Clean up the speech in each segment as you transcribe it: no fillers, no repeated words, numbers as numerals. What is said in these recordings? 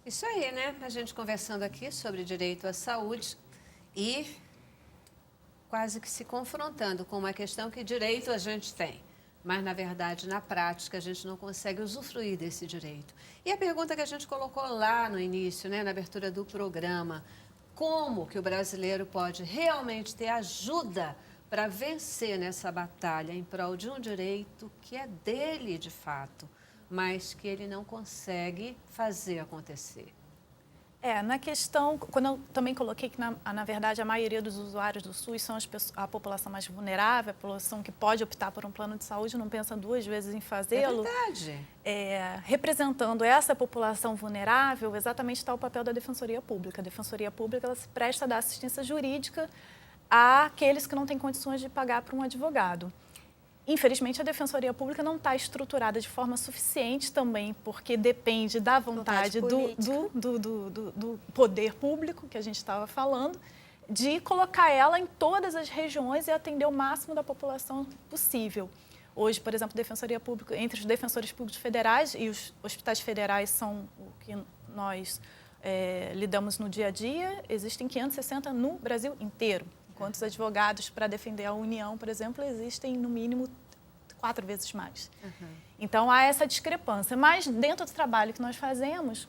Isso aí, né? A gente conversando aqui sobre direito à saúde e quase que se confrontando com uma questão que direito a gente tem, mas na verdade, na prática, a gente não consegue usufruir desse direito. E a pergunta que a gente colocou lá no início, né, na abertura do programa, como que o brasileiro pode realmente ter ajuda para vencer nessa batalha em prol de um direito que é dele de fato, mas que ele não consegue fazer acontecer? Na questão, quando eu também coloquei que, na verdade, a maioria dos usuários do SUS são a população mais vulnerável, a população que pode optar por um plano de saúde, não pensa duas vezes em fazê-lo. É verdade. Representando essa população vulnerável, exatamente está o papel da Defensoria Pública. A Defensoria Pública ela se presta a dar assistência jurídica àqueles que não têm condições de pagar para um advogado. Infelizmente, a Defensoria Pública não está estruturada de forma suficiente também, porque depende da vontade do poder público, que a gente estava falando, de colocar ela em todas as regiões e atender o máximo da população possível. Hoje, por exemplo, a Defensoria Pública, entre os defensores públicos federais e os hospitais federais são o que nós lidamos no dia a dia, existem 560 no Brasil inteiro. Enquanto os advogados, para defender a União, por exemplo, existem no mínimo 4 vezes mais. Então, há essa discrepância. Mas, dentro do trabalho que nós fazemos,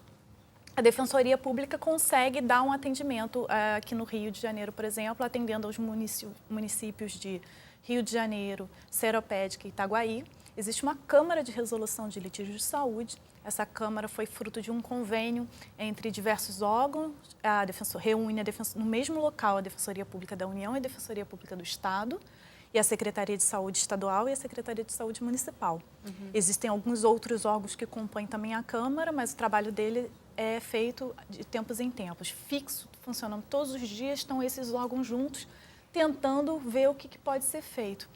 a Defensoria Pública consegue dar um atendimento aqui no Rio de Janeiro, por exemplo, atendendo aos municípios de Rio de Janeiro, Seropédica e Itaguaí. Existe uma Câmara de Resolução de Litígios de Saúde. Essa Câmara foi fruto de um convênio entre diversos órgãos. Reúne no mesmo local a Defensoria Pública da União e a Defensoria Pública do Estado, e a Secretaria de Saúde Estadual e a Secretaria de Saúde Municipal. Existem alguns outros órgãos que compõem também a Câmara, mas o trabalho dele é feito de tempos em tempos. Fixo, funcionando todos os dias, estão esses órgãos juntos, tentando ver o que pode ser feito.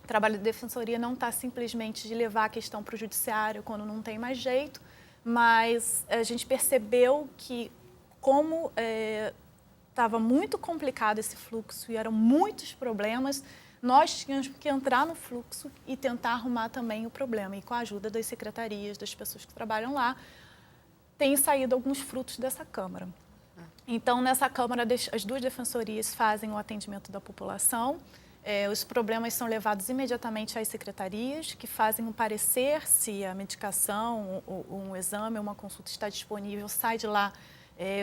O trabalho da Defensoria não está simplesmente de levar a questão para o judiciário quando não tem mais jeito, mas a gente percebeu que, como estava muito complicado esse fluxo e eram muitos problemas, nós tínhamos que entrar no fluxo e tentar arrumar também o problema. E com a ajuda das secretarias, das pessoas que trabalham lá, têm saído alguns frutos dessa Câmara. Então, nessa Câmara, as duas defensorias fazem o atendimento da população. Os problemas são levados imediatamente às secretarias, que fazem um parecer se a medicação, um exame, uma consulta está disponível, sai de lá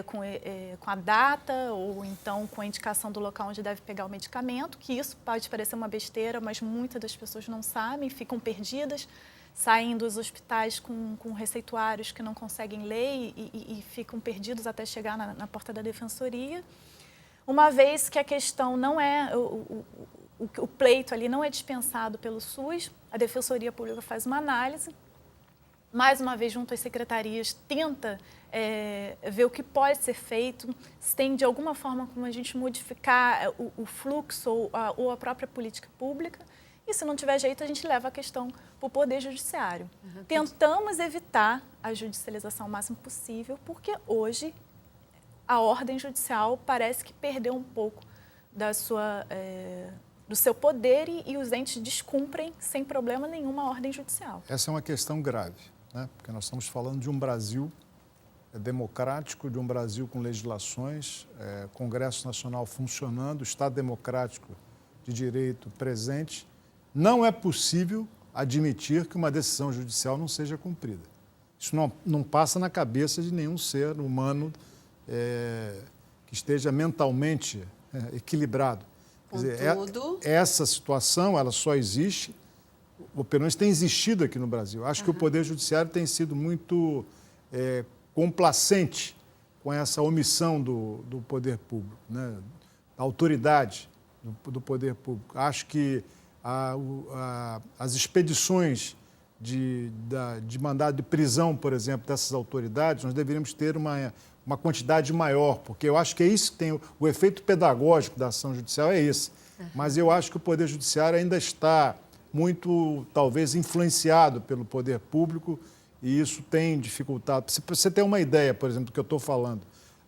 com a data ou então com a indicação do local onde deve pegar o medicamento, que isso pode parecer uma besteira, mas muitas das pessoas não sabem, ficam perdidas, saem dos hospitais com receituários que não conseguem ler e ficam perdidos até chegar na porta da Defensoria. Uma vez que a questão não é... O pleito ali não é dispensado pelo SUS, a Defensoria Pública faz uma análise, mais uma vez junto às secretarias, tenta ver o que pode ser feito, se tem de alguma forma como a gente modificar o fluxo ou a própria política pública, e se não tiver jeito a gente leva a questão para o Poder Judiciário. Tentamos evitar a judicialização o máximo possível, porque hoje a ordem judicial parece que perdeu um pouco do seu poder e os entes descumprem sem problema nenhum a ordem judicial. Essa é uma questão grave, né? Porque nós estamos falando de um Brasil democrático, de um Brasil com legislações, Congresso Nacional funcionando, Estado democrático de direito presente. Não é possível admitir que uma decisão judicial não seja cumprida. Isso não passa na cabeça de nenhum ser humano que esteja mentalmente equilibrado. Quer dizer, essa situação ela só existe, ou pelo menos tem existido aqui no Brasil. Acho que o Poder Judiciário tem sido muito complacente com essa omissão do poder público, né? Da autoridade do poder público. Acho que as expedições de mandado de prisão, por exemplo, dessas autoridades, nós deveríamos ter uma quantidade maior, porque eu acho que é isso que tem o efeito pedagógico da ação judicial, é esse. Mas eu acho que o Poder Judiciário ainda está muito, talvez, influenciado pelo poder público e isso tem dificultado. Se você tem uma ideia, por exemplo, do que eu estou falando,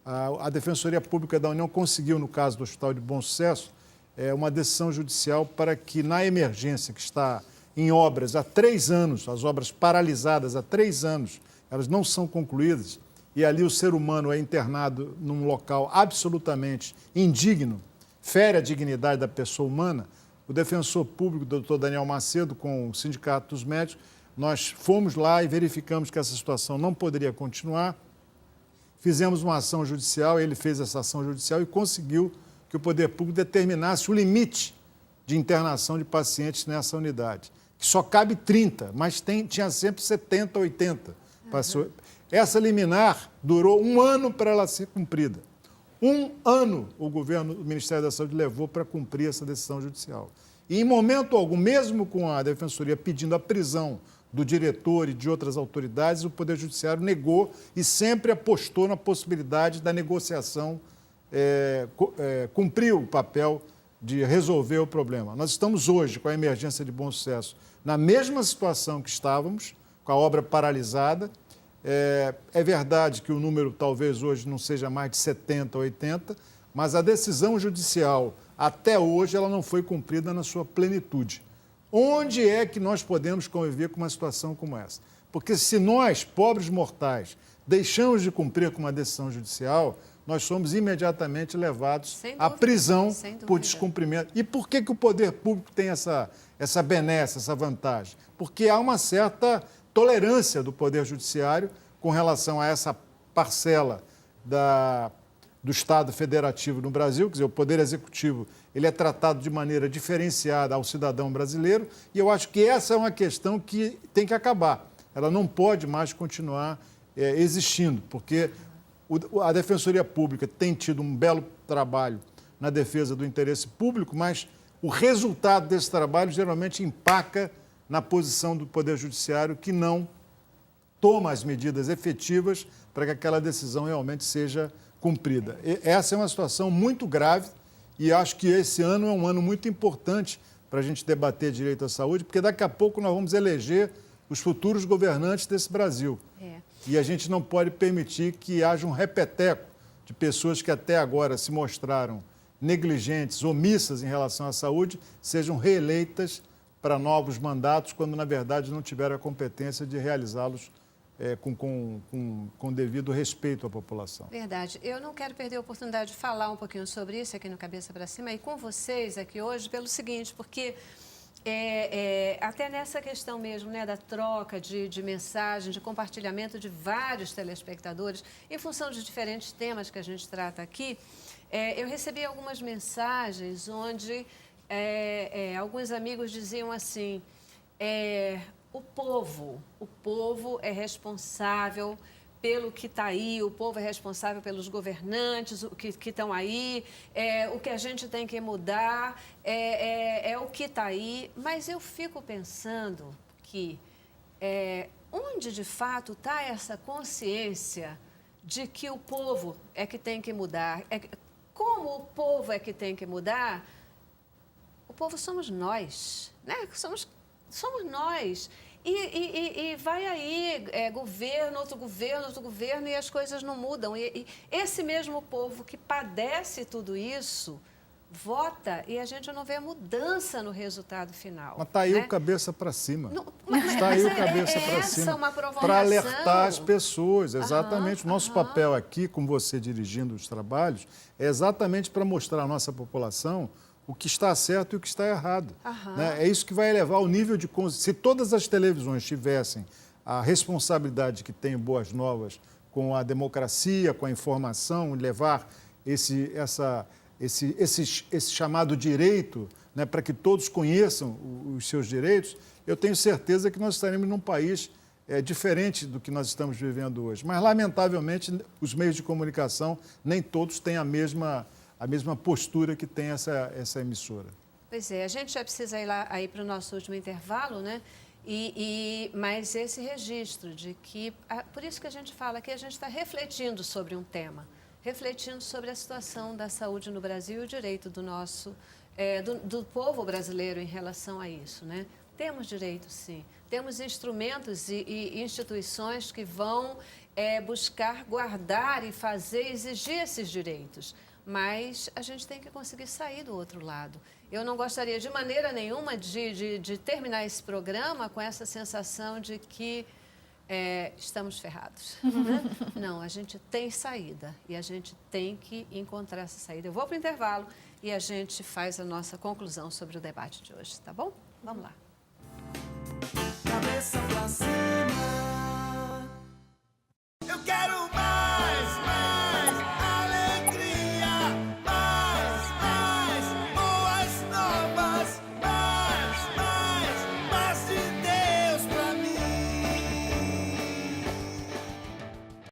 a Defensoria Pública da União conseguiu, no caso do Hospital de Bom Sucesso, uma decisão judicial para que, na emergência que está em obras há 3 anos, as obras paralisadas há 3 anos, elas não são concluídas, e ali o ser humano é internado num local absolutamente indigno, fere a dignidade da pessoa humana, o defensor público, o doutor Daniel Macedo, com o Sindicato dos Médicos, nós fomos lá e verificamos que essa situação não poderia continuar, fizemos uma ação judicial, ele fez essa ação judicial e conseguiu que o poder público determinasse o limite de internação de pacientes nessa unidade, que só cabe 30, mas tinha sempre 70, 80. Essa liminar durou 1 ano para ela ser cumprida. 1 ano o Ministério da Saúde levou para cumprir essa decisão judicial. E em momento algum, mesmo com a Defensoria pedindo a prisão do diretor e de outras autoridades, o Poder Judiciário negou e sempre apostou na possibilidade da negociação cumprir o papel de resolver o problema. Nós estamos hoje, com a emergência de Bom Sucesso, na mesma situação que estávamos, com a obra paralisada. É verdade que o número talvez hoje não seja mais de 70, 80, mas a decisão judicial, até hoje, ela não foi cumprida na sua plenitude. Onde é que nós podemos conviver com uma situação como essa? Porque se nós, pobres mortais, deixamos de cumprir com uma decisão judicial, nós somos imediatamente levados à prisão por descumprimento. E por que o poder público tem essa benesse, essa vantagem? Porque há uma certa tolerância do Poder Judiciário com relação a essa parcela do Estado federativo no Brasil, quer dizer, o Poder Executivo, ele é tratado de maneira diferenciada ao cidadão brasileiro, e eu acho que essa é uma questão que tem que acabar. Ela não pode mais continuar existindo, porque a Defensoria Pública tem tido um belo trabalho na defesa do interesse público, mas o resultado desse trabalho geralmente empaca na posição do Poder Judiciário, que não toma as medidas efetivas para que aquela decisão realmente seja cumprida. Essa é uma situação muito grave e acho que esse ano é um ano muito importante para a gente debater direito à saúde, porque daqui a pouco nós vamos eleger os futuros governantes desse Brasil. E a gente não pode permitir que haja um repeteco de pessoas que até agora se mostraram negligentes, omissas em relação à saúde, sejam reeleitas para novos mandatos, quando, na verdade, não tiveram a competência de realizá-los com devido respeito à população. Verdade. Eu não quero perder a oportunidade de falar um pouquinho sobre isso aqui no Cabeça para Cima e com vocês aqui hoje pelo seguinte, porque até nessa questão mesmo, né, da troca de mensagem, de compartilhamento de vários telespectadores, em função de diferentes temas que a gente trata aqui, eu recebi algumas mensagens onde alguns amigos diziam assim, o povo é responsável pelo que está aí, o povo é responsável pelos governantes que estão aí, o que a gente tem que mudar é o que está aí. Mas eu fico pensando que onde de fato está essa consciência de que o povo é que tem que mudar? Como o povo é que tem que mudar? O povo somos nós, né? Somos nós. E vai aí, governo, outro governo, e as coisas não mudam. E esse mesmo povo que padece tudo isso, vota e a gente não vê mudança no resultado final. Mas está aí, né, o Cabeça para Cima. Está aí o Cabeça para Cima. Para alertar as pessoas, exatamente. O nosso papel aqui, com você dirigindo os trabalhos, é exatamente para mostrar à nossa população o que está certo e o que está errado. Né? É isso que vai elevar o nível de... Se todas as televisões tivessem a responsabilidade que tem Boas Novas com a democracia, com a informação, levar esse chamado direito, né, para que todos conheçam os seus direitos, eu tenho certeza que nós estaremos num país diferente do que nós estamos vivendo hoje. Mas, lamentavelmente, os meios de comunicação, nem todos têm a mesma postura que tem essa emissora. Pois é, a gente já precisa ir lá para o nosso último intervalo, né? Mas esse registro de que... Por isso que a gente fala que a gente está refletindo sobre um tema, refletindo sobre a situação da saúde no Brasil e o direito do povo brasileiro em relação a isso, né? Temos direito, sim. Temos instrumentos e instituições que vão buscar guardar e exigir esses direitos. Mas a gente tem que conseguir sair do outro lado. Eu não gostaria de maneira nenhuma de terminar esse programa com essa sensação de que estamos ferrados. Né? Não, a gente tem saída e a gente tem que encontrar essa saída. Eu vou para o intervalo e a gente faz a nossa conclusão sobre o debate de hoje, tá bom? Vamos lá. Cabeça pra cima.